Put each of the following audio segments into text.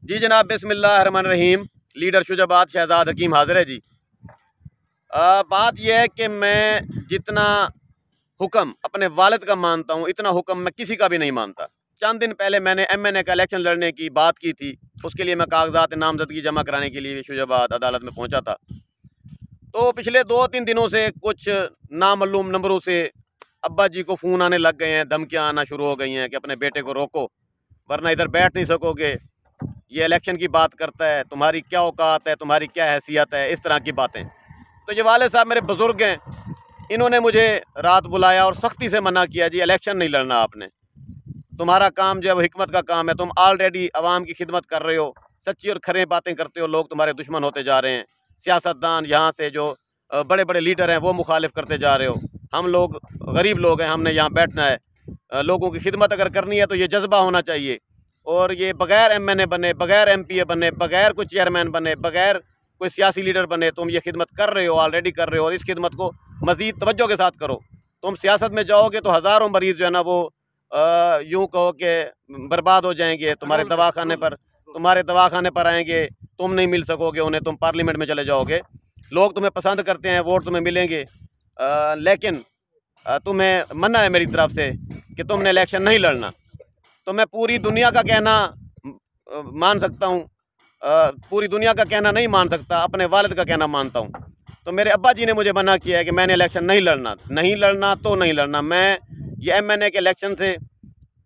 जी जनाब, बिस्मिल्लाहिर्रहमानिर्रहीम। लीडर शुजाबाद शहजाद हकीम हाजिर है जी। बात यह है कि मैं जितना हुक्म अपने वालिद का मानता हूँ, इतना हुक्म मैं किसी का भी नहीं मानता। चंद दिन पहले मैंने MNA का इलेक्शन लड़ने की बात की थी। उसके लिए मैं कागजात नामजदगी जमा कराने के लिए शुजाबाद अदालत में पहुँचा था। तो पिछले 2-3 दिनों से कुछ नामालूम नंबरों से अब्बा जी को फ़ोन आने लग गए हैं, धमकियाँ आना शुरू हो गई हैं कि अपने बेटे को रोको, वरना इधर बैठ नहीं सकोगे, ये इलेक्शन की बात करता है, तुम्हारी क्या औकात है, तुम्हारी क्या हैसियत है, इस तरह की बातें। तो ये वाले साहब मेरे बुज़ुर्ग हैं, इन्होंने मुझे रात बुलाया और सख्ती से मना किया, जी इलेक्शन नहीं लड़ना आपने, तुम्हारा काम जो है वो हिकमत का काम है, तुम ऑलरेडी आवाम की खिदमत कर रहे हो, सच्ची और खरे बातें करते हो, लोग तुम्हारे दुश्मन होते जा रहे हैं, सियासतदान यहाँ से जो बड़े बड़े लीडर हैं वो मुखालिफ करते जा रहे हो, हम लोग गरीब लोग हैं, हमने यहाँ बैठना है, लोगों की खिदमत अगर करनी है तो ये जज्बा होना चाहिए। और ये बगैर MNA बने, बगैर MPA बने, बगैर कोई चेयरमैन बने, बगैर कोई सियासी लीडर बने, तुम ये खिदमत कर रहे हो, ऑलरेडी कर रहे हो, और इस खिदमत को मज़ीद तवज्जो के साथ करो। तुम सियासत में जाओगे तो हज़ारों मरीज़ जो है ना वो यूँ कहो कि बर्बाद हो जाएंगे, तुम्हारे दवाखाने पर आएंगे, तुम नहीं मिल सकोगे उन्हें, तुम पार्लियामेंट में चले जाओगे, लोग तुम्हें पसंद करते हैं, वोट तुम्हें मिलेंगे, लेकिन तुम्हें मना है मेरी तरफ से कि तुमने इलेक्शन नहीं लड़ना। तो मैं पूरी दुनिया का कहना मान सकता हूँ, पूरी दुनिया का कहना नहीं मान सकता, अपने वालिद का कहना मानता हूँ। तो मेरे अब्बा जी ने मुझे मना किया है कि मैंने इलेक्शन नहीं लड़ना तो नहीं लड़ना। मैं ये MNA के इलेक्शन से,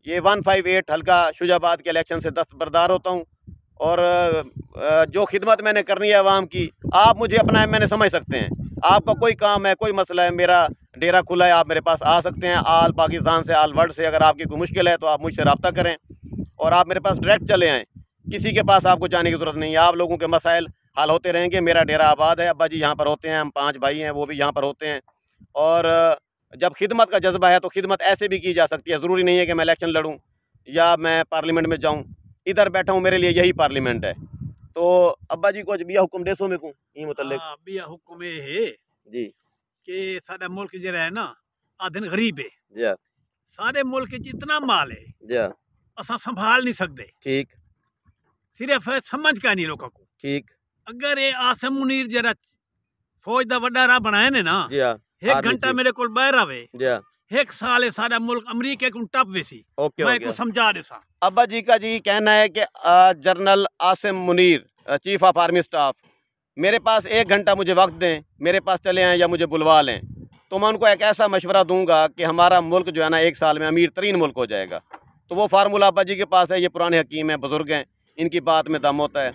ये 158 हल्का शुजाबाद के इलेक्शन से दस्तबरदार होता हूँ, और जो खिदमत मैंने करनी है आवाम की, आप मुझे अपना MNA समझ सकते हैं। आपका कोई काम है, कोई मसला है, मेरा डेरा खुला है, आप मेरे पास आ सकते हैं, आल पाकिस्तान से, आल वर्ल्ड से। अगर आपकी कोई मुश्किल है तो आप मुझसे रब्ता करें और आप मेरे पास डायरेक्ट चले आएँ, किसी के पास आपको जाने की ज़रूरत नहीं है। आप लोगों के मसाइल हल होते रहेंगे, मेरा डेरा आबाद है, अब्बा जी यहाँ पर होते हैं, हम 5 भाई हैं, वो भी यहाँ पर होते हैं। और जब खिदमत का जज्बा है तो खिदमत ऐसे भी की जा सकती है, ज़रूरी नहीं है कि मैं इलेक्शन लड़ूँ या मैं पार्लियामेंट में जाऊँ। इधर बैठा हूँ, मेरे लिए यही पार्लियामेंट है। तो अब्बा जी को बिया हुक्म देसो में को ये मुतल्लिक बिया हुक्म ये है जी कि साडा मुल्क जरा है ना आधन गरीब है, जी सारे मुल्क च इतना माल है जी असा संभाल नहीं सकते, ठीक सिर्फ समझ का नहीं लोगों को। ठीक अगर ये आसम मुनीर जरा फौज दा वड्डा राह बनाए ने ना, जी हाँ, एक घंटा मेरे को बाहर आवे, जी हाँ, एक साल है सारा मुल्क अमरीका को टप वेसी, ओके मैं ओके। को समझा देसा। अब्बा जी का जी कहना है कि general Asim Munir, chief of army staff, मेरे पास 1 घंटा मुझे वक्त दें, मेरे पास चले आएँ या मुझे बुलवा लें, तो मैं उनको एक ऐसा मशवरा दूंगा कि हमारा मुल्क जो है ना 1 साल में अमीर तरीन मुल्क हो जाएगा। तो वो फार्मूला अब्बा जी के पास है, ये पुराने हकीम हैं, बुज़ुर्ग हैं, इनकी बात में दम होता है।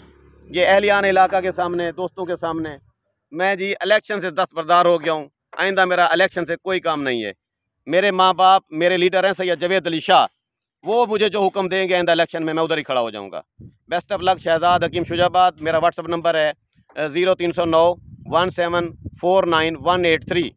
ये अहलियान इलाका के सामने, दोस्तों के सामने मैं जी इलेक्शन से दस्तबरदार हो गया हूँ। आइंदा मेरा इलेक्शन से कोई काम नहीं है। मेरे माँ बाप मेरे लीडर हैं सैयद जवेद अली शाह, वो मुझे जो हुक्म देंगे आइंदा इलेक्शन में मैं उधर ही खड़ा हो जाऊँगा। Best of luck. Shahzad Hakim Shujabad. मेरा व्हाट्सअप नंबर है 0309 1749 183।